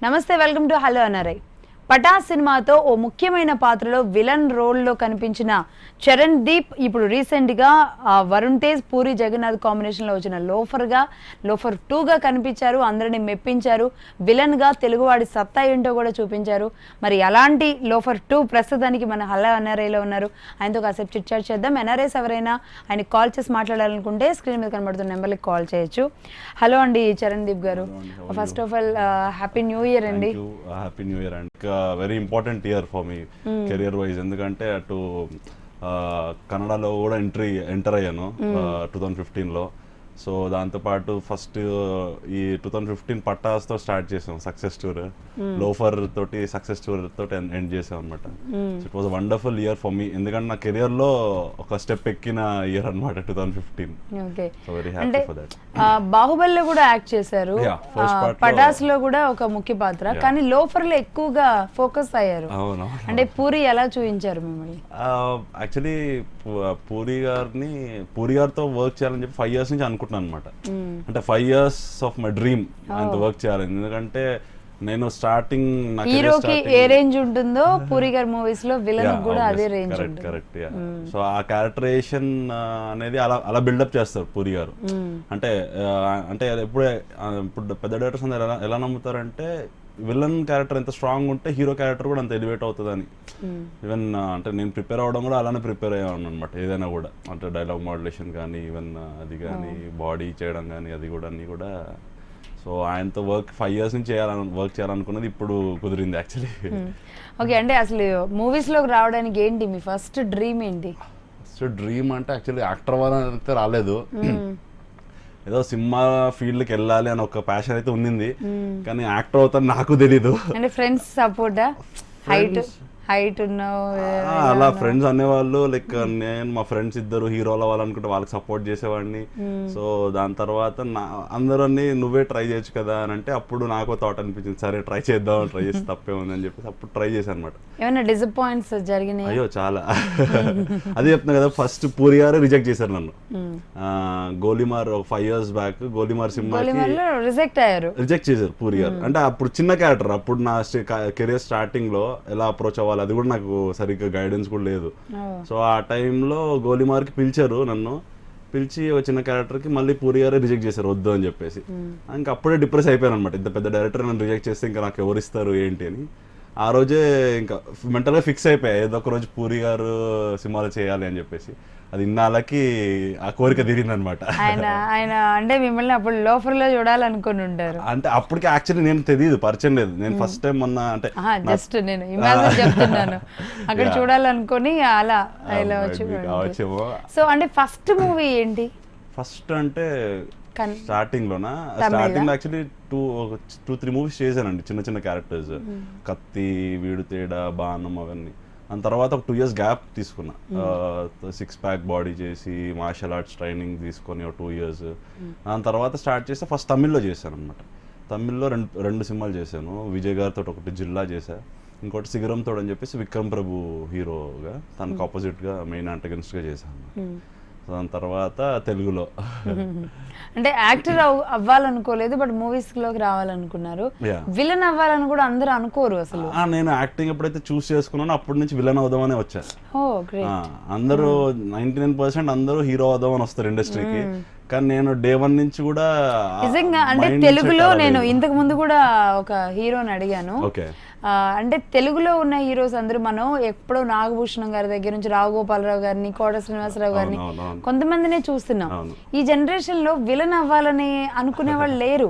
నమస్తే, welcome to hello NRI. Pataas సినిమాతో ఓ ముఖ్యమైన పాత్రలో విలన్ రోల్లో కనిపించిన చరణ్ దీప్ ఇప్పుడు రీసెంట్గా వరుణ్ తేజ్, పూరి జగన్నాథ్ కాంబినేషన్లో వచ్చిన లోఫర్ 2గా కనిపించారు. అందరినీ మెప్పించారు. విలన్గా తెలుగువాడి సత్తా ఏంటో కూడా చూపించారు. మరి అలాంటి లోఫర్ 2 ప్రస్తుతానికి మన హలో ఎన్ఆర్ఐలో ఉన్నారు. ఆయనతో కాసేపు చిట్ చాట్ చేద్దాం. ఎన్ఆర్ఐస్ ఎవరైనా ఆయనకి కాల్ చేసి మాట్లాడాలనుకుంటే స్క్రీన్ మీద కనబడుతున్న నెంబర్కి కాల్ చేయొచ్చు. హలో అండి చరణ్ దీప్ గారు, first of all happy new year అండి. Happy new year and very important year for మీ కెరియర్ వైజ్. ఎందుకంటే అటు కన్నడలో కూడా ఎంటర్ అయ్యాను 2015లో. సో దాంతోపాటు ఫస్ట్ ఈ 2015 పటాస్తో స్టార్ట్ చేసాం సక్సెస్ టూర్. లోఫర్ తోటి సక్సెస్ టూర్ తోటి ఎండ్ చేసాం అనమాట. So it was wonderful year for మీ, ఎందుకంటే నా కెరియర్లో ఒక స్టెప్ ఎక్కిన ఇయర్ అనమాట 2015. So very happy for that. బాహుబలిలో కూడా యాక్ట్ చేశారు, పటాస్ లో కూడా ఒక ముఖ్య పాత్ర, కానీ లోఫర్ లో ఎక్కువగా ఫోకస్ అయ్యారు. అంటే పూరి ఎలా చూపించారు మిమ్మల్ని? యాక్చువల్లీ పూరి గారితో వర్క్ చేయాలని చెప్పి 5 years నుంచి అనుకుంటున్నాను అనమాట. అంటే 5 years ఆఫ్ మై డ్రీమ్ ఆయనతో వర్క్ చేయాలని. ఎందుకంటే నేను స్టార్టింగ్ హీరోకి ఏ రేంజ్ ఉంటుందో పూరి గారి మూవీస్ లో విలన్ కూడా అదే రేంజ్. కరెక్ట్. సో ఆ క్యారెక్టరైజేషన్ అనేది అలా బిల్డప్ చేస్తారు పూరి గారు. అంటే ఇప్పుడు పెద్ద డైరెక్టర్స్ అందరూ ఎలా నమ్ముతారంటే విలన్ క్యారెక్టర్ ఎంత స్ట్రాంగ్ ఉంటే హీరో క్యారెక్టర్ కూడా అంత ఎలివేట్ అవుతుందని. ఈవెన్ అంటే నేను ప్రిపేర్ అవ్వడం కూడా అలానే ప్రిపేర్ అయ్యాను అనమాట. ఏదైనా కూడా అంటే డైలాగ్ మాడ్యులేషన్ కానీ, ఈవెన్ అది కానీ, బాడీ చేయడం కానీ, అది కూడా అన్నీ కూడా. సో ఆయనతో 5 years నుంచి వర్క్ చేయాలనుకున్నది ఇప్పుడు కుదిరింది యాక్చువల్లీ. ఓకే, అంటే అసలు మూవీస్ లోకి రావడానికి ఏంటి మీ ఫస్ట్ డ్రీమ్ ఏంటి? ఫస్ట్ డ్రీమ్ అంటే యాక్చువల్లీ యాక్టర్ అవ్వాలైతే రాలేదు. ఏదో సినిమా ఫీల్డ్కి వెళ్ళాలి అని ఒక ప్యాషన్ అయితే ఉన్నింది, కానీ యాక్టర్ అవుతాను నాకు తెలీదు. అంటే ఫ్రెండ్స్ సపోర్టా? హైట్ ఉన్నావు అలా ఫ్రెండ్స్ అనేవాళ్ళు. లైక్ నేను మా ఫ్రెండ్స్ ఇద్దరు హీరోలు అవ్వాలనుకుంటే వాళ్ళకి సపోర్ట్ చేసేవాడిని. సో దాని తర్వాత అందరూ నువ్వే ట్రై చేయొచ్చు కదా అని అంటే అప్పుడు నాకు థాట్ అనిపించింది, సరే ట్రై చేద్దాం, ట్రై చేసి తప్పే ఉంది అని చెప్పేసి అప్పుడు ట్రై చేశాను అనమాట. ఏమైనా డిసప్పాయింట్స్ జరిగినాయి? అయ్యో చాలా. అదే చెప్తున్నా కదా, ఫస్ట్ పూరి గారు రిజెక్ట్ చేశారు నన్ను. గోలీమార్ ఒక 5 years బ్యాక్ గోలీమార్ సినిమాకి రిజెక్ట్ చేశారు పూరి గారు. అంటే అప్పుడు చిన్న క్యారెక్టర్, అప్పుడు నా కెరియర్ స్టార్టింగ్ లో ఎలా అప్రోచ్ అవ్వాలి అది కూడా నాకు సరిగ్గా గైడెన్స్ కూడా లేదు. సో ఆ టైంలో గోలీమార్కి పిలిచారు నన్ను. పిలిచి ఒక చిన్న క్యారెక్టర్కి మళ్ళీ పూరి గారే రిజెక్ట్ చేశారు వద్దు అని చెప్పేసి. ఇంకా అప్పుడే డిప్రెస్ అయిపోయాను అనమాట. ఇంత పెద్ద డైరెక్టర్ నన్ను రిజెక్ట్ చేస్తే ఇంకా నాకు ఎవరిస్తారు ఏంటి అని. ఆ రోజే ఇంకా మెంటల్గా ఫిక్స్ అయిపోయా, ఏదో ఒక రోజు పూరి గారు సినిమాలు చేయాలి అని చెప్పేసి. అది ఇన్నాళ్ళకి ఆ కోరిక తీరింది అనమాట. ఆయన అంటే మిమ్మల్ని అప్పుడు లోఫర్ లో చూడాలనుకుని ఉంటారు. అంటే అప్పటికి యాక్చువల్లీ నేను తెలియదు, పరిచయం లేదు. నేను ఫస్ట్ టైం మొన్న అంటే జస్ట్ నేను ఇమాజిన్ చెప్తున్నాను, అక్కడ చూడాలనుకుని అలా వచ్చేమో. సో అంటే ఫస్ట్ మూవీ ఏంటి? ఫస్ట్ అంటే స్టార్టింగ్ లో యాక్చువల్లీ 2-3 మూవీస్ చేశానండి, చిన్న చిన్న క్యారెక్టర్స్. కత్తి, వీడు తేడా, బాణం, అవన్నీ. దాని తర్వాత ఒక 2 years గ్యాప్ తీసుకున్నా. 6 pack బాడీ చేసి మార్షల్ ఆర్ట్స్ ట్రైనింగ్ తీసుకొని ఒక 2 years. దాని తర్వాత స్టార్ట్ చేస్తే ఫస్ట్ తమిళ్లో చేశాను అనమాట. తమిళ్లో రెండు సినిమాలు చేశాను. విజయ్ గారితో ఒకటి జిల్లా చేశా, ఇంకోటి సిగరంతో అని చెప్పేసి విక్రమ్ ప్రభు హీరోగా, తనకు ఆపోజిట్గా మెయిన్ యాంటగనిస్ట్గా చేశాను. దాని తర్వాత తెలుగులో అంటే యాక్టర్ అవ్వాలనుకోలేదు, బట్ మూవీస్ లోకి రావాలనుకున్నారు. విలన్ అవ్వాలని కూడా అందరూ అనుకోరు అసలు. నేను యాక్టింగ్ ఎప్పుడైతే చూస్ చేసుకున్నానో అప్పటి నుంచి విలన్ అవుదామనే వచ్చా. అందరూ 99% అందరూ హీరో అవుదామని వస్తారు ఇండస్ట్రీకి, కానీ నేను డే 1 నుంచి కూడా నిజంగా. అంటే తెలుగులో నేను ఇంతకు ముందు కూడా ఒక హీరోని అడిగాను. అంటే తెలుగులో ఉన్న హీరోస్ అందరూ మనం ఎప్పుడో నాగభూషణం గారి దగ్గర నుంచి రావుగోపాలరావు గారిని, కోట శ్రీనివాసరావు గారిని కొంతమందినే చూస్తున్నాం. ఈ జనరేషన్ లో విలన్ అవ్వాలని అనుకునే వాళ్ళు లేరు.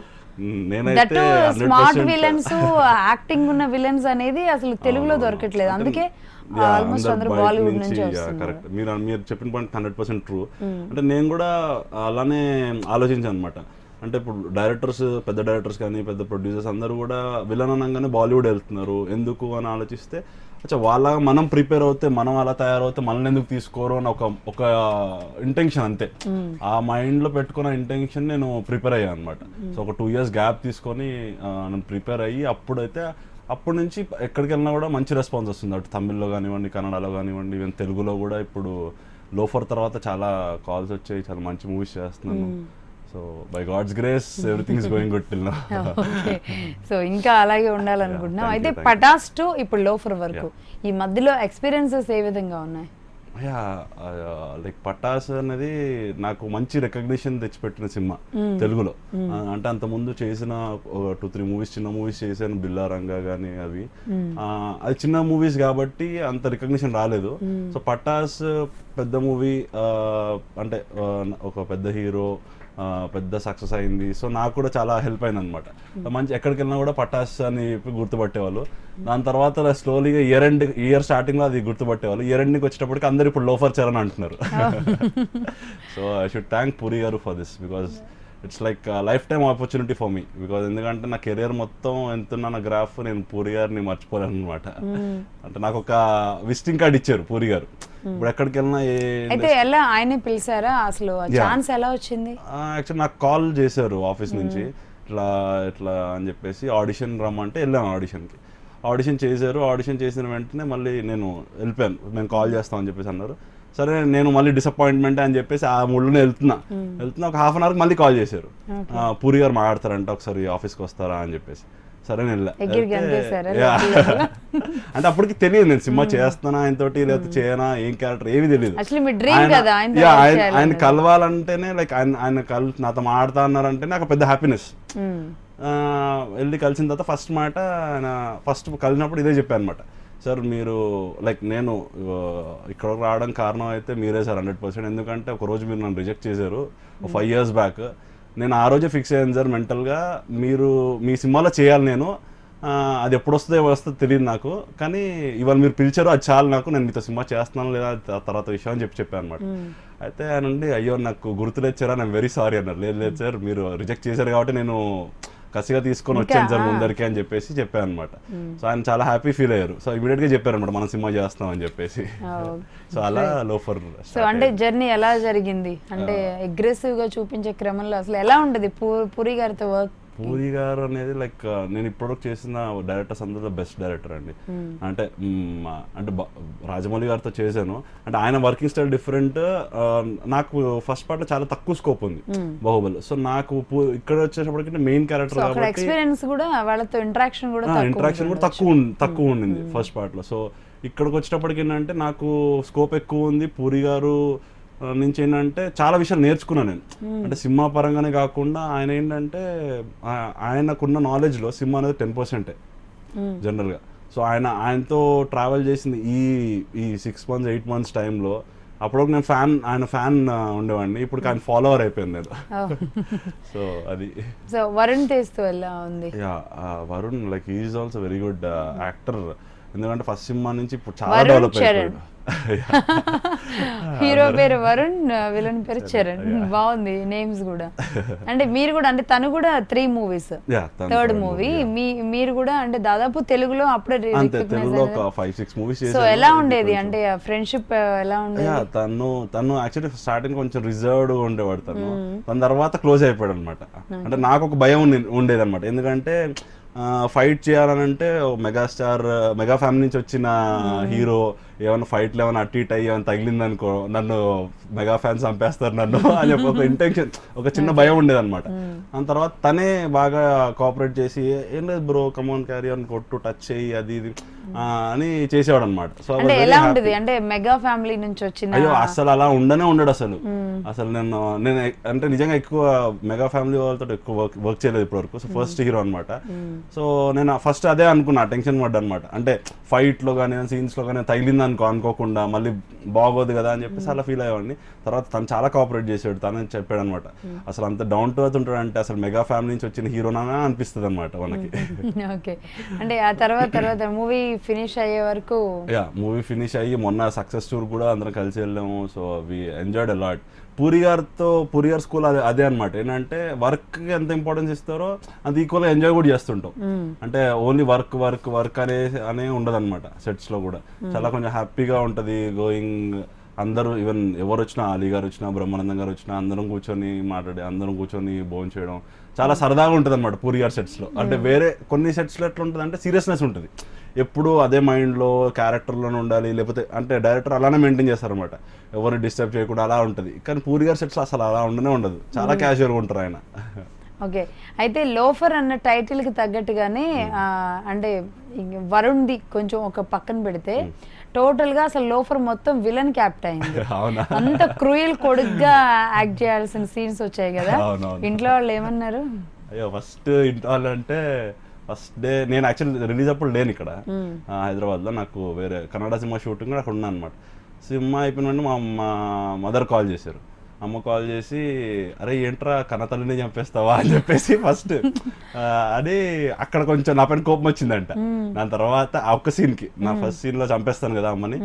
స్మార్ట్ విలన్స్, యాక్టింగ్ ఉన్న విలన్స్ అనేది అసలు తెలుగులో దొరకట్లేదు. అందుకే ఆల్మోస్ట్ అందరూ బాలీవుడ్ నుంచి వస్తున్నారు. మీరు చెప్పిన పాయింట్ 100% ట్రూ. అంటే నేను కూడా అలానే ఆలోచించాను అనమాట. అంటే ఇప్పుడు పెద్ద డైరెక్టర్స్ కానీ, పెద్ద ప్రొడ్యూసర్స్ అందరూ కూడా విలన్ అనగానే బాలీవుడ్ వెళ్తున్నారు ఎందుకు అని ఆలోచిస్తే, వాళ్ళ మనం ప్రిపేర్ అవుతే, మనం అలా తయారవుతే మనల్ని ఎందుకు తీసుకోరు అని ఒక ఇంటెన్షన్ అంతే. ఆ మైండ్లో పెట్టుకున్న ఇంటెన్షన్ నేను ప్రిపేర్ అయ్యాను అనమాట. సో ఒక 2 years గ్యాప్ తీసుకొని నేను ప్రిపేర్ అయ్యి అప్పటి నుంచి ఎక్కడికి వెళ్ళినా కూడా మంచి రెస్పాన్స్ వస్తుంది. అటు తమిళ్లో కానివ్వండి, కన్నడలో కానివ్వండి, ఈవెన్ తెలుగులో కూడా ఇప్పుడు లోఫర్ తర్వాత చాలా కాల్స్ వచ్చాయి, చాలా మంచి మూవీస్ చేస్తున్నాను. So by God's grace everything is going good till now. Okay, so ఇంకా అలాగే ఉండాలనుకుంటున్నాం. Yeah, thank అయితే you, thank పటాస్ టు ఇప్పుడు లోఫర్ వరకు ఈ మధ్యలో ఎక్స్పీరియన్సెస్ ఏ విధంగా ఉన్నాయి? లైక్ పటాస్ అనేది నాకు మంచి రికగ్నిషన్ తెచ్చిపెట్టిన సినిమా తెలుగులో. అంటే అంత ముందు చేసిన 2-3 మూవీస్, చిన్న మూవీస్ చేశాను, బిల్లా రంగా కానీ అవి. అది చిన్న మూవీస్ కాబట్టి అంత రికగ్నిషన్ రాలేదు. సో పటాస్ పెద్ద మూవీ, అంటే ఒక పెద్ద హీరో, పెద్ద సక్సెస్ అయింది. సో నాకు కూడా చాలా హెల్ప్ అయింది అనమాట. మంచి ఎక్కడికి వెళ్ళినా కూడా పటాస్ అని చెప్పి గుర్తుపట్టేవాళ్ళు. దాని తర్వాత స్లోలీగా ఇయర్ స్టార్టింగ్లో అది గుర్తుపట్టేవాళ్ళు. ఇయర్ ఎండ్కి వచ్చేటప్పటికి అందరు ఇప్పుడు లోఫర్ చరణ్ అంటున్నారు. So I should thank Puri గారు for this, because it's like life time opportunity for మీ. బికాజ్ ఎందుకంటే నా కెరియర్ మొత్తం ఎంతున్నా నా గ్రాఫ్ నేను పూరి గారిని మర్చిపోలేను అనమాట. అంటే నాకు ఒక విజిటింగ్ కార్డ్ ఇచ్చారు పూరి గారు. ఇప్పుడు ఎక్కడికి వెళ్ళినా అయితే ఎలా ఆయనే పిలిచారా? అసలు ఛాన్స్ ఎలా వచ్చింది? యాక్చువల్లీ నాకు కాల్ చేశారు ఆఫీస్ నుంచి, ఇట్లా ఇట్లా అని చెప్పేసి ఆడిషన్ రమ్మంటే వెళ్ళాను. ఆడిషన్ చేశారు. ఆడిషన్ చేసిన వెంటనే మళ్ళీ నేను వెళ్ళిపోయాను. మేము కాల్ చేస్తామని చెప్పేసి అన్నారు. సరే నేను మళ్ళీ డిసప్పాయింట్మెంట్ అని చెప్పేసి ఆ మూడ్లోనే వెళ్తున్నా ఒక హాఫ్ అన్ అవర్కి మళ్ళీ కాల్ చేశారు, పూరి గారు మాట్లాడతారంట, ఒకసారి ఆఫీస్కి వస్తారా అని చెప్పేసి. సరే నేను అంటే అప్పటికి తెలియదు నేను సినిమా చేస్తానా ఆయనతోటి లేకపోతే చేయనా, ఏం క్యారెక్టర్ ఏమి తెలియదు. ఆయన కలవాలంటేనే లైక్ ఆయన నాతో మాట్లాడుతా అన్నారంటేనే నాకు పెద్ద హ్యాపీనెస్. వెళ్ళి కలిసిన తర్వాత ఫస్ట్ మాట ఆయన ఫస్ట్ కలిసినప్పుడు ఇదే చెప్పాను అనమాట, సార్ మీరు లైక్ నేను ఇక్కడ రావడం కారణం అయితే మీరే సార్ 100%. ఎందుకంటే ఒక రోజు మీరు నన్ను రిజెక్ట్ చేశారు 5 years బ్యాక్. నేను ఆ రోజే ఫిక్స్ అయ్యాను సార్ మెంటల్గా, మీరు మీ సినిమాలో చేయాలి నేను. అది ఎప్పుడు వస్తుందో తెలియదు నాకు, కానీ ఇవాళ మీరు పిలిచారు అది చాలు నాకు, నేను మీతో సినిమా చేస్తున్నాను లేదా తర్వాత విషయం అని చెప్పాను అనమాట. అయితే ఆయన నుండి అయ్యో నాకు గుర్తులేదు సార్, ఐఎమ్ వెరీ సారీ అన్నారు. లేదు సార్ మీరు రిజెక్ట్ చేశారు కాబట్టి నేను కసిగా తీసుకొని వచ్చాను సార్ ముందరికి అని చెప్పేసి చెప్పాను అనమాట. సో ఆయన చాలా హ్యాపీ ఫీల్ అయ్యారు. సో ఇమీడియట్ గా చెప్పారు అనమాట మనం సినిమా చేస్తాం అని చెప్పేసి. సో అలా లోఫర్. సో అంటే జర్నీ ఎలా జరిగింది? అంటే అగ్రెసివ్ గా చూపించే క్రమంలో అసలు ఎలా ఉండదు పూరి గారితో వర్క్? పూరి గారు అనేది లైక్ నేను ఇప్పటివరకు చేసిన డైరెక్టర్స్ అందరిలో బెస్ట్ డైరెక్టర్ అండి. అంటే రాజమౌళి గారితో చేశాను. అంటే ఆయన వర్కింగ్ స్టైల్ డిఫరెంట్. నాకు ఫస్ట్ పార్ట్ లో చాలా తక్కువ స్కోప్ ఉంది బాహుబలి. సో నాకు ఇక్కడ వచ్చేటప్పటికి మెయిన్ క్యారెక్టర్ కాబట్టి ఎక్స్పీరియన్స్ కూడా వాళ్ళతో ఇంటరాక్షన్ కూడా తక్కువ ఉండింది ఫస్ట్ పార్ట్ లో. సో ఇక్కడికి వచ్చేటప్పటికి ఏంటంటే నాకు స్కోప్ ఎక్కువ ఉంది. పూరి గారు నుంచి ఏంటంటే చాలా విషయాలు నేర్చుకున్నాను నేను. అంటే సినిమా పరంగానే కాకుండా ఆయన ఏంటంటే ఆయనకున్న నాలెడ్జ్లో సినిమా అనేది 10% జనరల్గా. సో ఆయనతో ట్రావెల్ చేసింది ఈ 6 months 8 months టైంలో. అప్పుడు నేను ఆయన ఫ్యాన్ ఉండేవాడిని, ఇప్పుడు ఆయన ఫాలోవర్ అయిపోయింది నేను. సో అది. సో వరుణ్ తేజ్తో ఎలా ఉంది? Varun like is also very good actor. ఎందుకంటే ఫస్ట్ సినిమా నుంచి ఇప్పుడు చాలా డెవలప్ అయిపోయాడు. హీరో పేరు వరుణ్, విలన్ పేరు చరణ్. బాగుంది నేమ్స్ కూడా. అంటే మీరు కూడా అంటే తను కూడా 3 movies, 3rd మూవీ మీరు కూడా అంటే దాదాపు తెలుగులో అప్పుడే తెలుగులో ఒక 5-6 movies. సో ఎలా ఉండేది అంటే ఫ్రెండ్షిప్ ఎలా ఉండేది? తను యాక్చువల్లీ స్టార్టింగ్ కొంచెం రిజర్వ్డ్ గా ఉండేవాడు. తన తర్వాత క్లోజ్ అయిపోయాడు అనమాట. అంటే నాకు ఒక భయం ఉండేది అనమాట. ఎందుకంటే ఫైట్ చేయాలనంటే మెగాస్టార్ మెగా ఫ్యామిలీ నుంచి వచ్చిన హీరో ఏమైనా ఫైట్లు ఏమైనా అటు ఇటు అయ్యి ఏమైనా తగిలింది అనుకో నన్ను మెగా ఫ్యాన్స్ చంపేస్తారు నన్ను అని చెప్పి ఒక ఇంటెన్షన్, ఒక చిన్న భయం ఉండేది అనమాట. దాని తర్వాత తనే బాగా కోఆపరేట్ చేసి ఏం లేదు బ్రో కమోన్ క్యారీ ఆన్, కొట్టు టచ్ చేయి అది ఇది అని చేసేవాడు అనమాట. సో ఎలా ఉండేది అంటే మెగా ఫ్యామిలీ నుంచి వచ్చిన? అయ్యో అసలు అలా ఉండడు అసలు. నేను అంటే నిజంగా ఎక్కువ మెగా ఫ్యామిలీ వాళ్ళతో ఎక్కువ వర్క్ చేయలేదు ఇప్పటి వరకు. సో ఫస్ట్ హీరో అనమాట. సో నేను ఫస్ట్ అదే అనుకున్నా, టెన్షన్ పడ్డా అనమాట. అంటే ఫైట్ లో కానీ సీన్స్ లో కానీ తగిలింది అనుకోకుండా మళ్ళీ బాగోదు కదా అని చెప్పేసి అలా ఫీల్ అయ్యేవాడిని. తర్వాత తను చాలా కోఆపరేట్ చేసాడు. తను చెప్పాడు అనమాట అసలు అంత డౌన్ టు ఎర్త్ ఉంటాడు అంటే అసలు మెగా ఫ్యామిలీ నుంచి వచ్చిన హీరోనా అనిపిస్తుంది అనమాట మనకి. ఓకే, అంటే ఆ తర్వాత మూవీ ఫినిష్ అయ్యే వరకు మూవీ ఫినిష్ అయ్యి మొన్న సక్సెస్ టూర్ కూడా అందరం కలిసి వెళ్ళాము. So we enjoyed a lot. Puri గారి స్కూల్ అదే అనమాట. ఏంటంటే వర్క్ ఎంత ఇంపార్టెన్స్ ఇస్తారో అది ఈక్వల్గా ఎంజాయ్ కూడా చేస్తుంటాం. అంటే ఓన్లీ వర్క్ అనే ఉండదు అనమాట. సెట్స్ లో కూడా చాలా కొంచెం హ్యాపీగా ఉంటది గోయింగ్. అందరూ ఈవెన్ ఎవరు వచ్చినా, అలీ గారు వచ్చినా, బ్రహ్మానందం గారు వచ్చినా అందరం కూర్చొని మాట్లాడి అందరం కూర్చొని భోజనం చేయడం చాలా సరదాగా ఉంటుంది అనమాట పూరి గారి సెట్స్ లో. అంటే వేరే కొన్ని సెట్స్ లో ఎట్లా ఉంటుంది అంటే సీరియస్నెస్ ఉంటుంది. ఎప్పుడు అదే మైండ్లో క్యారెక్టర్లోనే ఉండాలి, లేకపోతే అంటే డైరెక్టర్ అలానే మెయింటైన్ చేస్తారనమాట, ఎవరిని డిస్టర్బ్ చేయకుండా అలా ఉంటుంది. కానీ పూరి గారి సెట్స్ అసలు అలా ఉండనే ఉండదు, చాలా క్యాజువల్గా ఉంటారు ఆయన. ఓకే, అయితే లోఫర్ అన్న టైటిల్కి తగ్గట్టుగానే అంటే వరుణ్ది కొంచెం ఒక పక్కన పెడితే టోటల్గా అసలు లోఫర్ మొత్తం విలన్ క్యాప్ట్ అయింది. అంత క్రూయల్ కొడుగ్గా యాక్ట్ చేయాల్సిన సీన్స్ వచ్చాయి కదా, ఇంట్లో వాళ్ళు ఏమన్నారు? అయ్యో ఫస్ట్ ఇంట్లో వాళ్ళు అంటే ఫస్ట్ డే నేను యాక్చువల్లీ రిలీజ్ అప్పుడు లేను ఇక్కడ హైదరాబాద్లో, నాకు వేరే కన్నడ సినిమా షూటింగ్ కూడా అక్కడ ఉన్నాను అనమాట. సినిమా అయిపోయిన వెంటనే మా మదర్ కాల్ చేశారు. అమ్మ కాల్ చేసి అరే ఏంట్రా కన్న తల్లిని చంపేస్తావా అని చెప్పేసి ఫస్ట్ అది అక్కడ కొంచెం నా పైన కోపం వచ్చిందంట. దాని తర్వాత ఆ ఒక్క సీన్కి, నా ఫస్ట్ సీన్లో చంపేస్తాను కదా అమ్మని,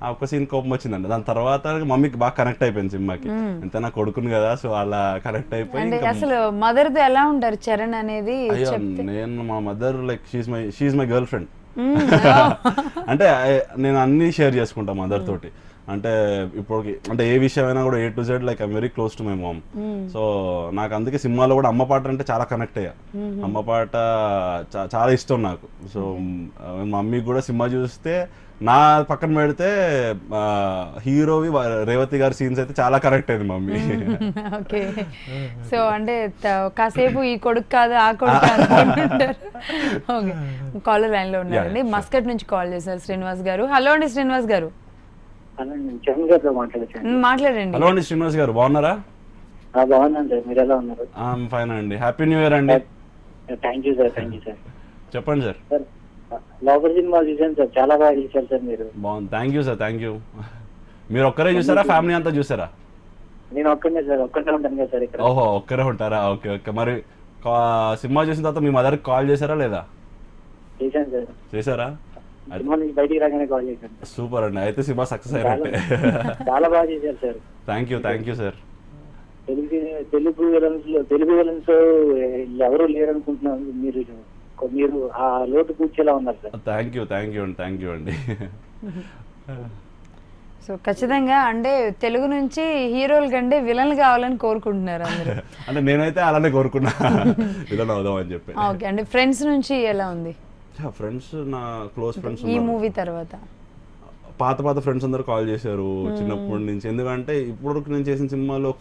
ఆ ఒక్క సీన్ కోపం వచ్చిందంట. దాని తర్వాత మమ్మీకి బాగా కనెక్ట్ అయిపోయింది సినిమాకి, ఎంత నా కొడుకుని కదా, సో అలా కనెక్ట్ అయిపోయి. అసలు మదర్ది ఎలా ఉంటారు చరణ్ అనేది? నేను మా mother like she my girlfriend. అంటే నేను అన్ని షేర్ చేసుకుంటా మదర్ తోటి. అంటే ఇప్పటికి అంటే ఏ విషయమైనా కూడా A to Z like I'm very close to my mom. So నాకు అందుకే సినిమాలో కూడా అమ్మ పాట అంటే చాలా కనెక్ట్ అయ్యా. అమ్మ పాట చాలా ఇష్టం నాకు. సో మమ్మీ కూడా సినిమా చూస్తే నా పక్కన పెడితే హీరోవి రేవతి గారి సీన్స్ అయితే చాలా కరెక్ట్ అయింది మమ్మీ. ఓకే, సో అంటే కాసేపు ఈ కొడుకు కాదు ఆ కొడుకు అనుకుంటుంటారు. ఓకే, కాలర్ లైన్ లో ఉన్నారండి, మస్కట్ నుంచి కాల్ చేశారు శ్రీనివాస్ గారు. హలో అండి శ్రీనివాస్ గారు. మాట్లాడండి. హలో అండి శ్రీనివాస్ గారు, బాగున్నారా? బాగున్నాను సార్, మీరు ఎలా ఉన్నారు? ఫైన్ అండి, హ్యాపీ న్యూ ఇయర్ అండి. Thank you sir. Thank you sir. చెప్పండి సార్. సార్ లోఫర్ సినిమా చూసాను సార్, చాలా బాగా చూసారు సార్ మీరు. బాగుంది, thank you sir, thank you. మీరు ఒక్కరే చూసారా, ఫ్యామిలీ అంతా చూసారా? నేను ఒక్కనే సార్, ఒక్కనే ఉంటాను కదా సార్ ఇక్కడ. ఓహో, ఒక్కరే ఉంటారా? Okay okay. మరి సినిమా చూసిన తర్వాత మీ మదర్కి కాల్ చేశారా లేదా? చేశాను సార్. చేశారా? బయటికి రాగానే కాల్ చేశాను. సూపర్ అండి, అయితే సినిమా సక్సెస్ అయినట్టే. చాలా బాగా చేశారు sir. Thank you sir. Telugu villains ఎవరు లేరనుకుంటున్నాను, మీరు ఆ లోటు కూర్చేలా ఉన్నారు సార్. థ్యాంక్ యూ అండి. సో ఖచ్చితంగా అంటే తెలుగు నుంచి హీరోల కంటే విలన్లు కావాలని కోరుకుంటున్నారు అందరూ. అంటే నేనైతే అలానే కోరుకున్నా, విలన్ అవుదాం అని చెప్పి. ఓకే, అంటే ఫ్రెండ్స్ నుంచి ఎలా ఉంది? ఫ్రెండ్స్, నా క్లోజ్ ఫ్రెండ్స్ ఈ మూవీ తర్వాత పాత ఫ్రెండ్స్ అందరు కాల్ చేశారు చిన్నప్పటి నుంచి. ఎందుకంటే ఇప్పుడు నేను చేసిన సినిమాలో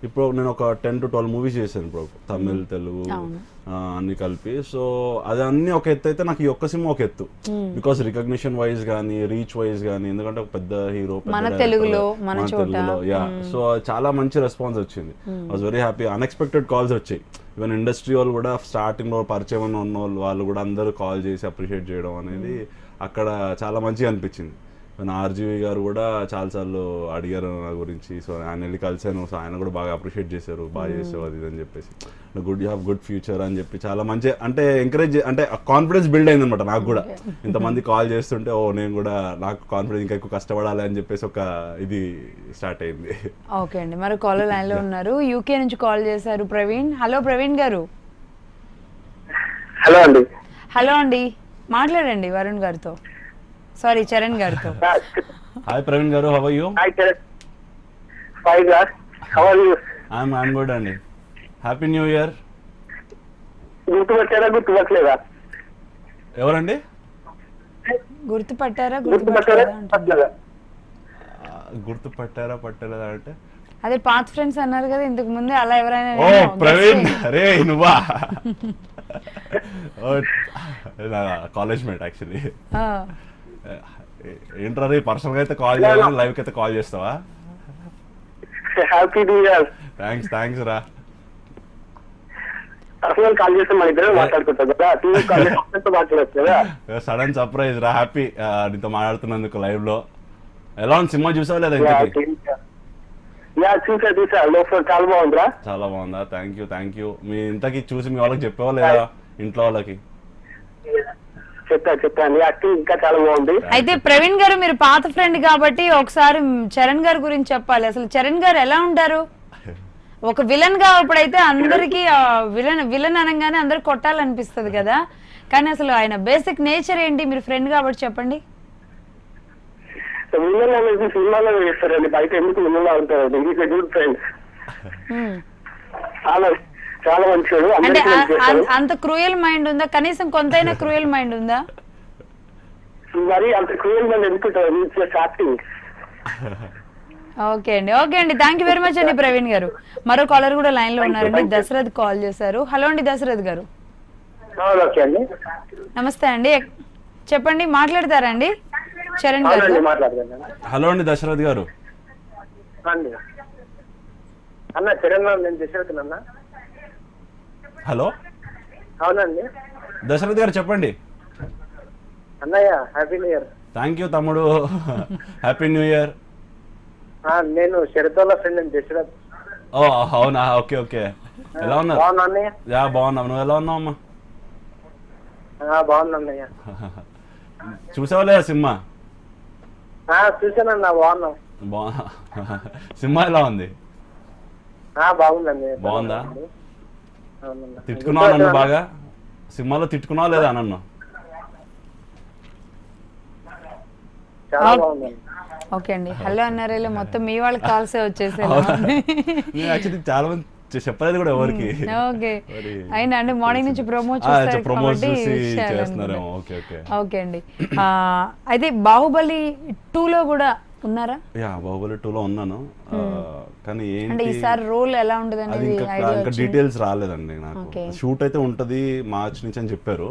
ఇప్పుడు నేను ఒక 10 to 12 మూవీస్ చేశాను ఇప్పుడు, తమిళ్ తెలుగు అన్ని కలిపి. సో అది అన్ని ఒక ఎత్తు అయితే నాకు ఈ ఒక్క సినిమా ఒక ఎత్తు, బికాస్ రికగ్నిషన్ వైజ్ కానీ రీచ్ వైజ్ కానీ, ఎందుకంటే ఒక పెద్ద హీరో మన తెలుగులో యా. సో చాలా మంచి రెస్పాన్స్ వచ్చింది, I was very happy. Unexpected calls వచ్చాయి, ఈవెన్ ఇండస్ట్రీ వాళ్ళు కూడా స్టార్టింగ్ లో పరిచయం ఉన్న వాళ్ళు కూడా అందరూ కాల్ చేసి అప్రిషియేట్ చేయడం అనేది అక్కడ చాలా మంచిగా అనిపించింది. ఆర్జీవి గారు కూడా చాలాసార్లు అడిగారు నా గురించి, సో ఆయన వెళ్ళి కలిసాను. సో ఆయన కూడా బాగా అప్రిషియేట్ చేశారు, బాగా చేసావు అది అని చెప్పేసి, యూ హ్యావ్ గుడ్ ఫ్యూచర్ అని చెప్పి చాలా మంచి అంటే ఎంకరేజ్, అంటే కాన్ఫిడెన్స్ బిల్డ్ అయింది అనమాట నాకు కూడా. ఇంతమంది కాల్ చేస్తుంటే నేను కూడా నాకు కాన్ఫిడెన్స్ ఇంకా ఎక్కువ కష్టపడాలి అని చెప్పేసి ఒక ఇది స్టార్ట్ అయింది. ఓకే అండి, మరి కాలర్ లైన్ లో ఉన్నారు, యూకే నుంచి కాల్ చేశారు ప్రవీణ్. హలో ప్రవీణ్ గారు. హలో అండి, మాట్లాడండి వరుణ్ గారితో, సారీ చరణ్ గారితో. హాయ్ ప్రవీణ్ గారు, how are you? Hi Charan. Fine గారు, how are you? I'm good అండి, హ్యాపీ న్యూ ఇయర్. గుర్తుపట్టలేదా? ఎవరండి? గుర్తుపట్టారా పట్టలేదా అంటే అదే పాత ఫ్రెండ్స్ అన్నారు కదా ఇంతకు ముందే, అలా ఎవరైనా? ఓ ప్రవీణ్, అరే నువ్వా? College mate actually. ఏంట్రా పర్సనల్ గా అయితే కాల్ చేయాలి, లైవ్ కి అయితే కాల్ చేస్తావా? Happy new year. థ్యాంక్స్ రా. పర్సనల్ కాల్ చేస్తే మన ఇద్దరు మాట్లాడుకుంటాం కదా, టీవీ కాల్ చేస్తే మాట్లాడచ్చు కదా. సడన్ సర్ప్రైజ్ రా, హ్యాపీ నీతో మాట్లాడుతున్నందుకు లైవ్ లో. ఎలా ఉంది సినిమా, చూసావా లేదా? చూసా లోఫర్ చాలా బాగుందిరా. చాలా బాగుందా? Thank you. మీ ఇంతకి చూసి మీ వాళ్ళకి చెప్పావా లేదా ఇంట్లో వాళ్ళకి? చెప్పాను, యాక్టింగ్ ఇంకా చాలా బాగుంది. అయితే ప్రవీణ్ గారు, మీరు పాత ఫ్రెండ్ కాబట్టి ఒకసారి చరణ్ గారి గురించి చెప్పాలి. అసలు చరణ్ గారు ఎలా ఉంటారు? ఒక విలన్ గా అప్పుడైతే అందరికి విలన్ అనగానే అందరు కొట్టాలనిపిస్తుంది కదా, కానీ అసలు ఆయన బేసిక్ నేచర్ ఏంటి? మీరు ఫ్రెండ్ కాబట్టి చెప్పండి. విలన్ అనేది సినిమాలో చేస్తారండి, బయట ఎందుకు విలన్ ఉంటారండి. ఈజ్ ఎ గుడ్ ఫ్రెండ్, చాలా మంచివాడు. అంటే అంత క్రూయల్ మైండ్ ఉందా? కనీసం కొంతైనా క్రూయల్ మైండ్ ఉందా? మరి అంత క్రూయల్ గా ఎందుకుంటారు యాక్టింగ్. ఓకే అండి థ్యాంక్ యూ వెరీ మచ్ అండి ప్రవీణ్ గారు. మరో కాలర్ కూడా లైన్ లో ఉన్నారండి, దశరథ్ కాల్ చేశారు. హలో అండి దశరథ్ గారు. ఓకే అండి, నమస్తే అండి, చెప్పండి మాట్లాడతారా అండి చరణ్ గారు? మాట్లాడతాను. హలో అండి దశరథ్ గారు. అండి అన్న చరణ్ నేను దశరథ్. హలో అవునండి దశరథ్ గారు చెప్పండి. అన్నయ్య happy new year. Thank you తమ్ముడు, హ్యాపీ న్యూ ఇయర్. నేను శరత్ వాళ్ళ ఫ్రెండ్ అండి దశరథ్. ఓ అవునా, ఓకే ఓకే. ఎలా ఉన్నారు? బాగున్నా అన్నయ్య. యా బాగున్నావు, నువ్వు ఎలా ఉన్నావు అమ్మా? బాగున్నా అన్నయ్య. చూసావా లేదా సినిమా? చూసానన్నా, బాగున్నాం. సినిమా ఎలా ఉంది? బాగుందండి. బాగుందా? అవునన్నా. తిట్టుకున్నావు నన్ను బాగా? సినిమాలో తిట్టుకున్నావా లేదా నన్ను? చాలా బాగుందండి. ఓకే అండి, హలో అన్నారేలో మొత్తం మీ వాళ్ళకి కాల్సే వచ్చేసాయి. నేను యాక్చువల్లీ చాలా మంది చెప్పలేదు కూడా ఎవరికి. ఓకే అయినా అండి మార్నింగ్ నుంచి ప్రమోట్ చేస్తున్నారేమో. ఓకే ఓకే ఓకే అండి. అయితే బాహుబలి 2లో కూడా ఉన్నారా? యా బాహుబలి 2లో ఉన్నాను. కానీ అంటే ఏంటి ఈసారి రోల్ ఎలా ఉంటుంది అది అనేది ఇంకా డీటెయిల్స్ రాలేదండి నాకు. షూట్ అయితే ఉంటది మార్చ్ నుంచి అని చెప్పారు,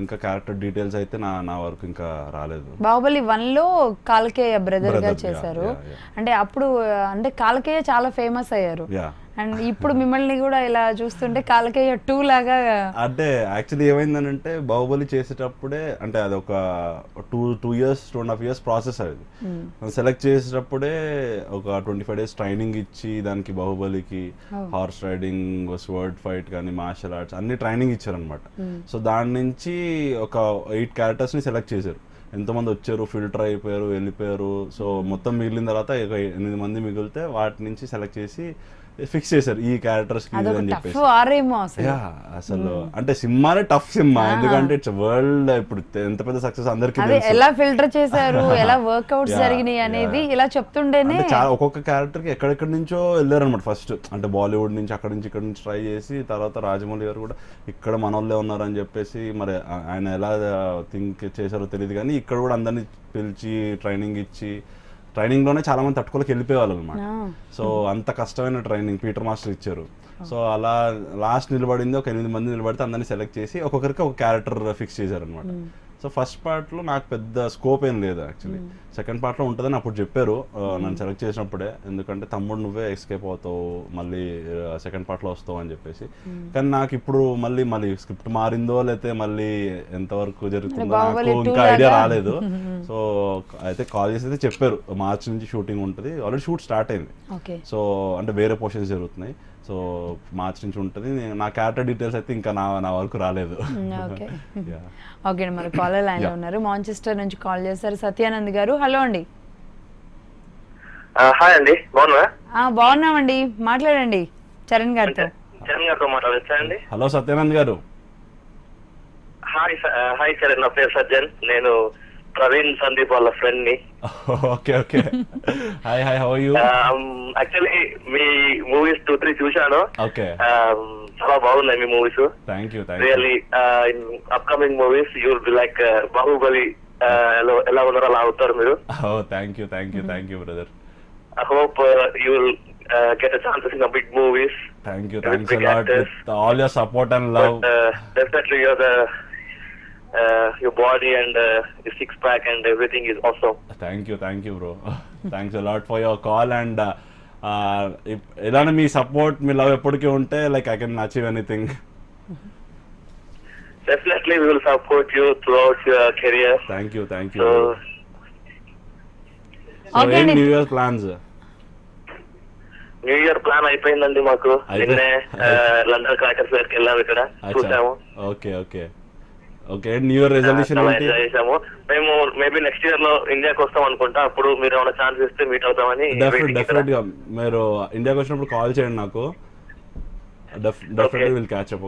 ఇంకా క్యారెక్టర్ డీటెయిల్స్ అయితే నా వరకు ఇంకా రాలేదు. బాహుబలి 1లో కాల్కేయ బ్రదర్ గా చేశారు. అంటే అప్పుడు అంటే కాల్కేయ చాలా ఫేమస్ అయ్యారు. అండ్ ఇప్పుడు మిమ్మల్ని కూడా ఇలా చూస్తుంటే కాల్కేయ 2 లాగా. అంటే యాక్చువల్లీ ఏమైందనంటే బాహుబలి చేసేటప్పుడే, అంటే అది ఒక 2.5 years ప్రాసెస్. అది సెలెక్ట్ చేసేటప్పుడే ఒక 25 days ట్రైనింగ్ ఇచ్చి దానికి బాహుబలికి హార్స్ రైడింగ్, స్వర్డ్ ఫైట్ కానీ మార్షల్ ఆర్ట్స్ అన్ని ట్రైనింగ్ ఇచ్చారనమాట. సో దాని నుంచి ఒక 8 characters ని సెలెక్ట్ చేశారు. ఎంతమంది వచ్చారు, ఫిల్టర్ అయిపోయారు, వెళ్ళిపోయారు. సో మొత్తం మిగిలిన తర్వాత 8 మంది మిగిలితే వాటి నుంచి సెలెక్ట్ చేసి ఫిక్స్ చేశారు ఈ క్యారెక్టర్స్ కి అని చెప్పేసి. అసలు అంటే సినిమానే టఫ్ సినిమా, ఎందుకంటే ఇట్స్ వరల్డ్ ఇప్పుడు ఎంత పెద్ద సక్సెస్ అందరికీ తెలుసు. ఎలా ఫిల్టర్ చేశారు, ఎలా వర్క్అవుట్స్ జరిగినాయి అనేది ఇలా చెప్తుంటేనే చాలా ఒక్కొక్క క్యారెక్టర్ కి ఎక్కడెక్కడి నుంచో వెళ్ళారు అనమాట. ఫస్ట్ అంటే బాలీవుడ్ నుంచి అక్కడి నుంచి ఇక్కడ నుంచి ట్రై చేసి, తర్వాత రాజమౌళి గారు కూడా ఇక్కడ మనోళ్ళే ఉన్నారని చెప్పేసి, మరి ఆయన ఎలా థింక్ చేశారో తెలియదు కానీ ఇక్కడ కూడా అందరినీ పిలిచి ట్రైనింగ్ ఇచ్చి, ట్రైనింగ్ లోనే చాలా మంది తట్టుకోలేక వెళ్ళిపోయేవాళ్ళు అనమాట. సో అంత కష్టమైన ట్రైనింగ్ పీటర్ మాస్టర్ ఇచ్చారు. సో అలా లాస్ట్ నిలబడింది ఒక 8 మంది నిలబడితే అందరినీ సెలెక్ట్ చేసి ఒక్కొక్కరికి ఒక క్యారెక్టర్ ఫిక్స్ చేశారు అనమాట. సో ఫస్ట్ పార్ట్లో నాకు పెద్ద స్కోప్ ఏం లేదు యాక్చువల్లీ. సెకండ్ పార్ట్లో ఉంటుందని అప్పుడు చెప్పారు నన్ను సెలెక్ట్ చేసినప్పుడే, ఎందుకంటే తమ్ముడు నువ్వే ఎస్కేప్ అవుతావు, మళ్ళీ సెకండ్ పార్ట్లో వస్తావు అని చెప్పేసి. కానీ నాకు ఇప్పుడు మళ్ళీ స్క్రిప్ట్ మారిందో లేకపోతే మళ్ళీ ఎంతవరకు జరుగుతుందో నాకు ఇంకా ఐడియా రాలేదు. సో అయితే కాల్ చేసి అయితే చెప్పారు మార్చ్ నుంచి షూటింగ్ ఉంటుంది, ఆల్రెడీ షూట్ స్టార్ట్ అయింది. సో అంటే వేరే పోర్షన్స్ జరుగుతున్నాయి. సో మార్చ్ నుంచి ఉంటుంది. నా క్యారెక్టర్ డీటెయిల్స్ అయితే ఇంకా నా వరకు రాలేదు. ఓకే మరి కాలర్ లైన్ లో ఉన్నారు, మాంచెస్టర్ నుంచి కాల్ చేశారు సత్యానంద్ గారు. హలో అండి. హాయ్ అండి, బాగున్నారా? బాగున్నామండి, మాట్లాడండి చరణ్ గారితో. చరణ్ గారితో మాట్లాడచ్చండి. హలో సత్యానంద్ గారు. హాయ్ చరణ్, నా పేరు సజ్జన్, నేను ప్రవీణ్ సందీప్ వాళ్ళ ఫ్రెండ్ ని. Okay okay hi hi, how are you? Actually మీ మూవీస్ 2-3 చూశాను. ఓకే, చాలా బాగున్నాయి మీ movies. Thank you. Really in upcoming movies you will be like Baahubali, ఎలా ఉన్నారో అలా అవుతారు మీరు. Thank you brother. I hope you will get a chances in the big movies. Thanks a lot with all your support and love. But, definitely your body and your six pack and everything is awesome. Thank you bro. Thanks a lot for your call and elana mee support mee love eppuduki unte like I can achieve anything. Definitely we will support you throughout your career. Thank you. So okay, any New Year plans? New year plan అయిపోయిందండి మాకు. నిన్నే London crackers దగ్గరికి వెళ్ళాము, ఇక్కడ చూసాము. Okay new year resolution enjoy చేసాము. మేము maybe next year లో ఇండియాకి వస్తాం అనుకుంటా, అప్పుడు మీరు ఏమైనా ఛాన్స్ ఇస్తే మీట్ అవుతామని. డెఫినెట్ గా మీరు ఇండియాకి వచ్చినప్పుడు కాల్ చేయండి నాకు. Definitely will catch up.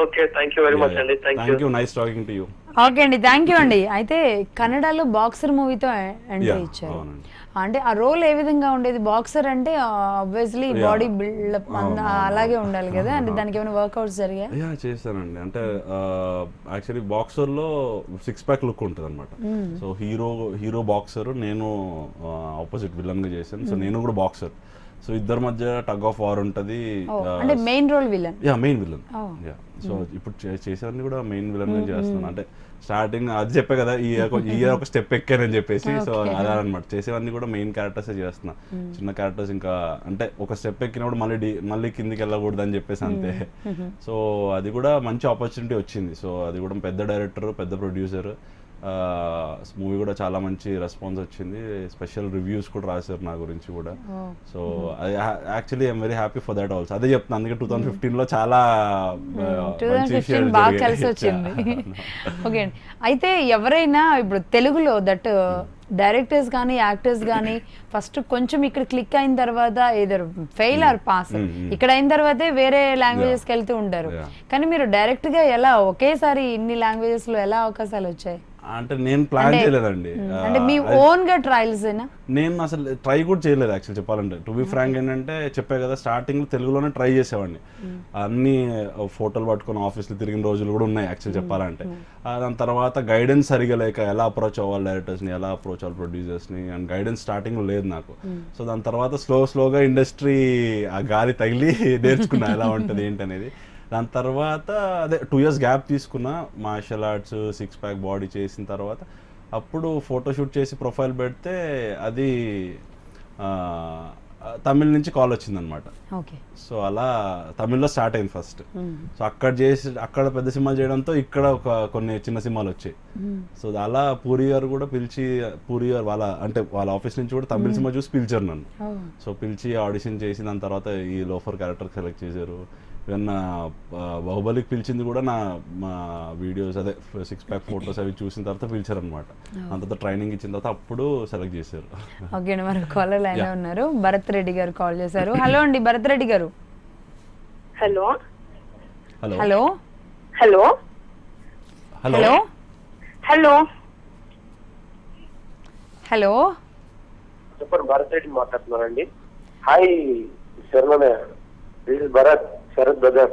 Okay, thank you very much అండి. Thank you. Nice talking to you. Okay అండి, థ్యాంక్ యూ అండి. అయితే కన్నడలో బాక్సర్ మూవీతో ఎంట్రీ Yeah, ఇచ్చారు. అవునండి. అంటే ఆ రోల్ ఏ విధంగా ఉండేది? బాక్సర్ అంటే ఆబ్వియస్లీ బాడీ బిల్డప్ అలాగే ఉండాలి కదా, అంటే దానికి ఏమైనా వర్కౌట్స్ జరిగాయి? యా చేశానండి. అంటే యాక్చువల్లీ బాక్సర్లో 6 ప్యాక్ లుక్ ఉంటుంది అనమాట. సో హీరో బాక్సర్, నేను ఆపోజిట్ విలన్గా చేశాను. సో నేను కూడా బాక్సర్. సో ఇద్దరి మధ్య టగ్ ఆఫ్ వార్ ఉంటుంది. అంటే main role villain? Yeah main villain. Yeah so ఇప్పుడు చేసేవన్నీ కూడా మెయిన్ విలన్ చేస్తున్నాను. అంటే స్టార్టింగ్ అది చెప్పే కదా, ఈ ఇయర్ ఒక స్టెప్ ఎక్కానని చెప్పేసి. సో అలా అనమాట, చేసేవన్నీ కూడా మెయిన్ క్యారెక్టర్స్ చేస్తున్నా. చిన్న క్యారెక్టర్స్ ఇంకా అంటే ఒక స్టెప్ ఎక్కినప్పుడు మళ్ళీ కిందికి వెళ్ళకూడదు అని చెప్పేసి అంతే. సో అది కూడా మంచి ఆపర్చునిటీ వచ్చింది. సో అది కూడా పెద్ద డైరెక్టర్, పెద్ద ప్రొడ్యూసర్. మూవీ కూడా చాలా మంచి రెస్పాన్స్ వచ్చింది. స్పెషల్ రివ్యూస్ కూడా రాశారు నా గురించి కూడా. So actually I'm very happy for that also. అదే చెప్తాను, అందుకే 2015లో చాలా 2015 బాగా కలిసి వచ్చింది. ఓకే అండి, అయితే ఎవరైనా ఇప్పుడు తెలుగులో దట్ డైరెక్టర్స్ కానీ యాక్టర్స్ కానీ ఫస్ట్ కొంచెం ఇక్కడ క్లిక్ అయిన తర్వాత ఏదర్ ఫెయిల్ ఆర్ పాస్, ఇక్కడ అయిన తర్వాతే వేరే లాంగ్వేజెస్కి వెళ్తూ ఉంటారు. కానీ మీరు డైరెక్ట్ గా ఎలా ఒకేసారి ఇన్ని లాంగ్వేజెస్ లో ఎలా అవకాశాలు వచ్చాయి? అంటే నేను ప్లాన్ చేయలేదండి. అంటే మీ ఓన్ గా ట్రయల్స్ ఏనా? నేను అసలు ట్రై కూడా చేయలేదు యాక్చువల్ చెప్పాలంటే. టు బి ఫ్రాంక్ ఏంటంటే చెప్పే కదా, స్టార్టింగ్ తెలుగులోనే ట్రై చేసేవాడిని. అన్ని ఫోటోలు పట్టుకొని ఆఫీస్లో తిరిగిన రోజులు కూడా ఉన్నాయి యాక్చువల్ చెప్పాలంటే. దాని తర్వాత గైడెన్స్ సరిగా లేక ఎలా అప్రోచ్ అవ్వాలి డైరెక్టర్స్ని, ఎలా అప్రోచ్ అవ్వాలి ప్రొడ్యూసర్స్ని, అండ్ గైడెన్స్ స్టార్టింగ్లో లేదు నాకు. సో దాని తర్వాత స్లోగా ఇండస్ట్రీ ఆ గాలి తగిలి నేర్చుకున్నా ఎలా ఉంటుంది ఏంటి అనేది. దాని తర్వాత అదే 2 years గ్యాప్ తీసుకున్నా, మార్షల్ ఆర్ట్స్ 6 ప్యాక్ బాడీ చేసిన తర్వాత అప్పుడు ఫోటోషూట్ చేసి ప్రొఫైల్ పెడితే అది తమిళ్ నుంచి కాల్ వచ్చిందనమాట. సో అలా తమిళ్లో స్టార్ట్ అయింది ఫస్ట్. సో అక్కడ పెద్ద సినిమాలు చేయడంతో ఇక్కడ కొన్ని చిన్న సినిమాలు వచ్చాయి. సో అలా పూరి గారు కూడా పిలిచి, పూరి గారు వాళ్ళ ఆఫీస్ నుంచి కూడా తమిళ సినిమా చూసి పిలిచారు నన్ను. సో పిలిచి ఆడిషన్ చేసి దాని తర్వాత ఈ లోఫర్ క్యారెక్టర్ సెలెక్ట్ చేశారు. ఈవెన్ బాహుబలికి పిలిచింది కూడా మా వీడియోస్ అదే 6 ప్యాక్ ఫోటోస్ అవి చూసిన తర్వాత పిలిచారు అనమాట. అంత ట్రైనింగ్ ఇచ్చిన తర్వాత అప్పుడు సెలెక్ట్ చేశారు. ఓకే అండి, మరి కాలర్ లైన్ లో ఉన్నారు. భరత్ రెడ్డి గారు కాల్ చేశారు. హలో అండి భరత్ రెడ్డి గారు. Hello hello hello hello hello hello hello చెప్పండి, భరత్ రెడ్డి మాట్లాడుతున్నారండి. హాయ్ శర్మనే, this is Bharath, Sharath brother.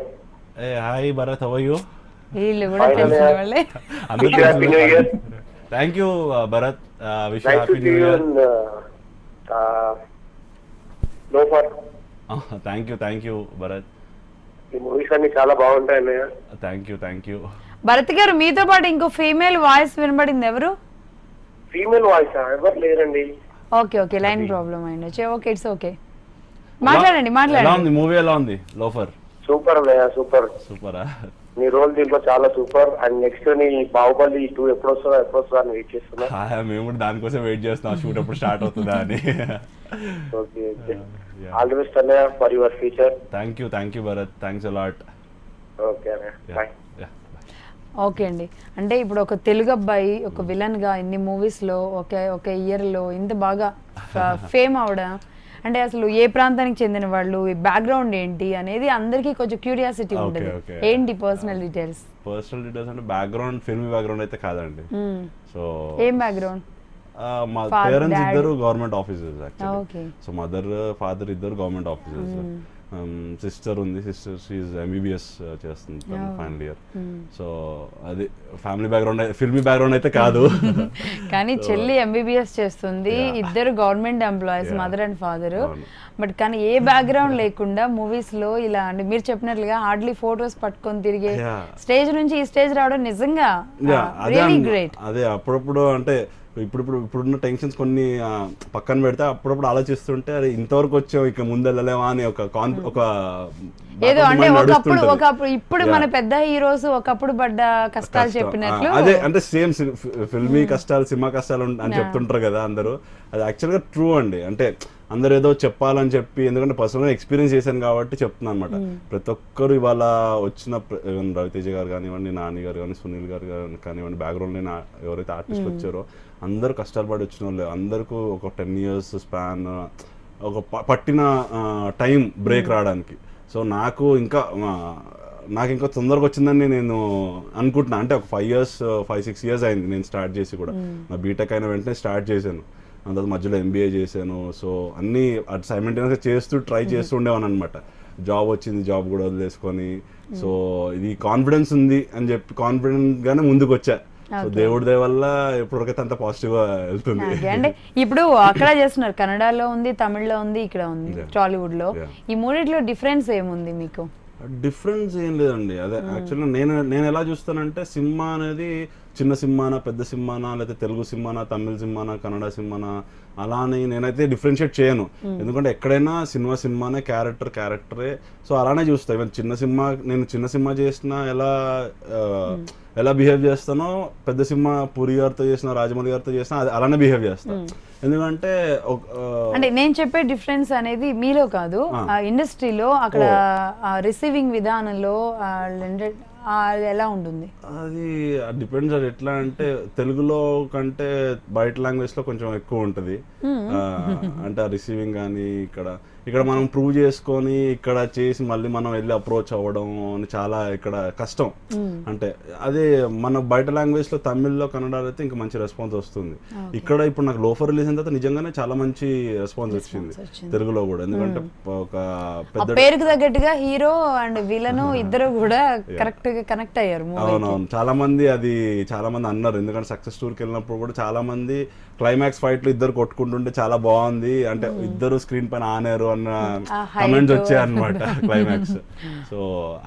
Hi Bharath, how are you? వీళ్ళు కూడా తెలిసిన వాళ్ళే. Happy new year. Thank you Bharath, wish you happy new year. Loafer. Thank you Bharath. ఈ మూవీస్ అన్ని చాలా బాగుంటాయి అన్నయ్య. Thank you. భరత్ గారు, మీతో పాటు ఇంకో ఫీమేల్ వాయిస్ వినబడింది, ఎవరు? ఫీమేల్ వాయిస్ ఎవరు లేరండి. ఓకే లైన్ ప్రాబ్లం అయింది. ఓకే, ఇట్స్ ఓకే, మాట్లాడండి. ఎలా ఉంది మూవీ? ఎలా ఉంది లోఫర్? సూపర్ అన్నయ్య, సూపరా. నీ రోల్ దీంట్లో చాలా సూపర్. అండ్ నెక్స్ట్ నీ బాహుబలి 2 ఎప్పుడు వస్తుందో అని వెయిట్ చేస్తున్నా. మేము కూడా దానికోసం వెయిట్ చేస్తున్నాం, షూట్ ఎప్పుడు స్టార్ట్ అవుతుందా అని. ఓకే, ఆల్ ది బెస్ట్ అన్నయ్య for your future. Thank you Bharat, thanks a lot. Okay అన్నయ్య, బాయ్. ఓకే అండి, అంటే ఇప్పుడు ఒక తెలుగు అబ్బాయి ఒక విలన్ గా ఇన్ని మూవీస్ లో ఒక ఇయర్ లో ఇంత బాగా ఫేమ్ అవడం, అంటే అసలు ఏ ప్రాంతానికి చెందిన వాళ్ళు, బ్యాక్గ్రౌండ్ ఏంటి అనేది అందరికీ కొంచెం క్యూరియాసిటీ ఉంటుంది. ఏంటి పర్సనల్ డీటెయిల్స్ అంటే బ్యాక్గ్రౌండ్ ఫిల్మీ బ్యాక్గ్రౌండ్ అయితే కాదండి. సో ఏం బ్యాక్గ్రౌండ్? మా పేరెంట్స్ ఇద్దరు government officers actually. So mother father ఇద్దరు గవర్నమెంట్ ఆఫీసర్స్. సిస్టర్ ఉంది, షీఈ్ MBBS చేస్తుంది ఫైనల్ ఇయర్. సో అది ఫ్యామిలీ బ్యాక్గ్రౌండ్, ఫిల్మీ బ్యాక్గ్రౌండ్ అయితే కాదు. కానీ చెల్లి MBBS చేస్తుంది, ఇద్దరు government employees, mother and father. But కానీ ఏ బ్యాక్గ్రౌండ్ లేకుండా మూవీస్ లో ఇలా అంటే మీరు చెప్పినట్లుగా హార్డ్లీ ఫోటోస్ పట్టుకొని తిరిగే స్టేజ్ నుంచి ఈ స్టేజ్ రావడం నిజంగా రియల్లీ గ్రేట్. అదే అప్పుడప్పుడు అంటే ఇప్పుడున్న టెన్షన్స్ కొన్ని పక్కన పెడితే అప్పుడప్పుడు ఆలోచిస్తుంటే అది ఇంతవరకు వచ్చాం, ఇక ముందు వెళ్ళలేమా అని ఒక ఏదో అంటే ఒకప్పుడు ఇప్పుడు మన పెద్ద హీరోస్ ఒకప్పుడు పడ్డ కష్టాలు చెప్పినట్లు. అదే అంటే సేమ్ ఫిల్మీ కష్టాలు, సినిమా కష్టాలు అని చెప్తుంటారు కదా అందరూ. అది యాక్చువల్గా ట్రూ అండి. అంటే అందరు ఏదో చెప్పాలని చెప్పి, ఎందుకంటే పర్సనల్గా ఎక్స్పీరియన్స్ చేశాను కాబట్టి చెప్తున్నాను అనమాట. ప్రతి ఒక్కరు ఇవాళ వచ్చిన రవితేజ గారు కానివ్వండి, నాని గారు కానీ, సునీల్ గారు కానివ్వండి, బ్యాక్గ్రౌండ్లో ఎవరైతే ఆర్టిస్టులు వచ్చారో అందరూ కష్టాలు పడి వచ్చిన వాళ్ళు. అందరికీ ఒక 10 years స్పాన్, ఒక పట్టిన టైం బ్రేక్ రావడానికి. సో నాకు ఇంకా నాకు ఇంకా తొందరగా వచ్చిందని నేను అనుకుంటున్నా. అంటే ఒక 5-6 years అయింది నేను స్టార్ట్ చేసి కూడా. నా బీటెక్ అయిన వెంటనే స్టార్ట్ చేశాను, అంత మధ్యలో MBA చేశాను. సో అన్నీ అటు సైమల్టేనియస్గా చేస్తూ ట్రై చేస్తూ ఉండేవాను అనమాట. జాబ్ వచ్చింది, జాబ్ కూడా వదిలేసుకొని, సో ఇది కాన్ఫిడెన్స్ ఉంది అని చెప్పి కాన్ఫిడెంట్గానే ముందుకు వచ్చా. సో దేవుడి దయ వల్ల ఇప్పటివరకైతే అంత పాజిటివ్గా వెళ్తుంది. అంటే ఇప్పుడు అక్కడ చేస్తున్నారు, కన్నడలో ఉంది, తమిళ్లో ఉంది, ఇక్కడ ఉంది, టాలీవుడ్ లో. ఈ మూడిట్లో డిఫరెన్స్ ఏముంది మీకు? డిఫరెన్స్ ఏం లేదండి. అదే యాక్చువల్గా నేను ఎలా చూస్తానంటే, సినిమా అనేది చిన్న సినిమానా, పెద్ద సినిమానా, లేకపోతే తెలుగు సినిమానా, తమిళ సినిమానా, కన్నడ సినిమానా, అలా అని నేనైతే డిఫరెన్షియేట్ చేయను. ఎందుకంటే ఎక్కడైనా సినిమానే, క్యారెక్టరే. సో అలానే చూస్తా. ఈవెన్ నేను చిన్న సినిమా చేసినా ఎలా బిహేవ్ చేస్తానో, పెద్ద సినిమా పూరి గారితో చేసిన, రాజమౌళి గారితో చేసినా అలానే బిహేవ్ చేస్తాను. ఎందుకంటే అంటే నేను చెప్పే డిఫరెన్స్ అనేది మీలో కాదు, ఇండస్ట్రీలో అక్కడ రిసీవింగ్ విధానంలో ఎలా ఉంటుంది? అది డిపెండ్స్. అది ఎట్లా అంటే తెలుగులో కంటే బయట లాంగ్వేజ్ లో కొంచెం ఎక్కువ ఉంటుంది. అంటే రిసీవింగ్ కానీ ఇక్కడ మనం ప్రూవ్ చేసుకొని ఇక్కడ చేసి మళ్ళీ మనం వెళ్ళి అప్రోచ్ అవ్వడం అని చాలా ఇక్కడ కష్టం. అంటే అదే మన బయట లాంగ్వేజ్ లో తమిళ్లో, కన్నడలో అయితే ఇంకా మంచి రెస్పాన్స్ వస్తుంది. ఇక్కడ ఇప్పుడు నాకు లోఫర్ రిలీజ్ అయిన తర్వాత నిజంగానే చాలా మంచి రెస్పాన్స్ వచ్చింది తెలుగులో కూడా. ఎందుకంటే ఒక పెద్ద పేరుకు తగ్గట్టుగా హీరో అండ్ విలన్ ఇద్దరు కూడా కరెక్ట్ గా కనెక్ట్ అయ్యారు. అవునవును, చాలా మంది అన్నారు. ఎందుకంటే సక్సెస్ టూర్కి వెళ్ళినప్పుడు కూడా చాలా మంది క్లైమాక్స్ ఫైట్ లో ఇద్దరు కొట్టుకుంటుంటే చాలా బాగుంది, అంటే ఇద్దరు స్క్రీన్ పైన ఆనారు అన్న కమెంట్స్ వచ్చాయి అన్నమాట క్లైమాక్స్. సో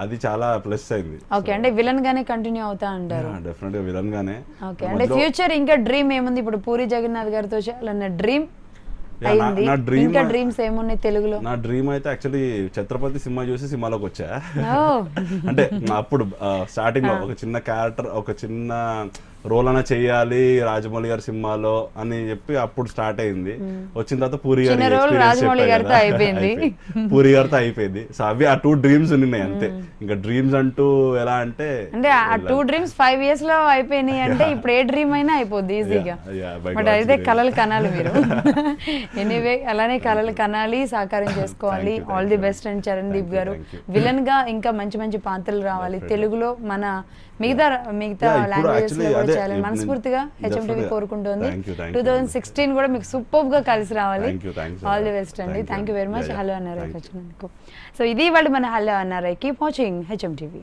అది చాలా ప్లస్ అయింది. ఓకే, అంటే విలన్ గానే కంటిన్యూ అవుతా అంటారు? డెఫినెట్ గా విలన్ గానే. ఓకే, అంటే ఫ్యూచర్ ఇంకా డ్రీమ్ ఏముంది? ఇప్పుడు పూరి జగన్నాథ్ గారితో చేయాలన్న డ్రీమ్ అయింది, ఇంకా డ్రీమ్స్ ఏమున్నాయి తెలుగులో? నా డ్రీమ్ అయితే యాక్చువల్లీ ఛత్రపతి సినిమా చూసి సినిమాలోకి వచ్చా. అంటే అప్పుడు స్టార్టింగ్ లో ఒక చిన్న క్యారెక్టర్, ఒక చిన్న రోల్ అన్నా చెయ్యాలి రాజమౌళి గారి సినిమాలో అని చెప్పి అప్పుడు స్టార్ట్ అయింది. వచ్చిన తర్వాత పూరి గారితో అయిపోయింది. సో అవి ఆ 2 డ్రీమ్స్ ఉన్నాయి అంతే. ఇంకా డ్రీమ్స్ అంటూ ఎలా అంటే ఆ 2 డ్రీమ్స్ 5 years లో అయిపోయినాయి అంటే ఇప్పుడు ఏ డ్రీమ్ అయినా అయిపోద్ది ఈజీగా. బట్ అయితే కలలు కనాలి మీరు. ఎనీవే అలానే కలలు కనాలి, సాకారం చేసుకోవాలి. All the best and Charan Deep గారు. విలన్ గా ఇంకా మంచి మంచి పాత్రలు రావాలి తెలుగులో, మన మిగతా లాంగ్వేజెస్ లో కూడా చేయాలని మనస్ఫూర్తిగా HMTV కోరుకుంటుంది. 2016 కూడా మీకు సూపర్ గా కలిసి రావాలి. ఆల్ ది బెస్ట్ అండి. Thank you very much hello NRI వచ్చినందుకు. సో ఇది వాళ్ళు మన hello NRI. Keep watching HMTV.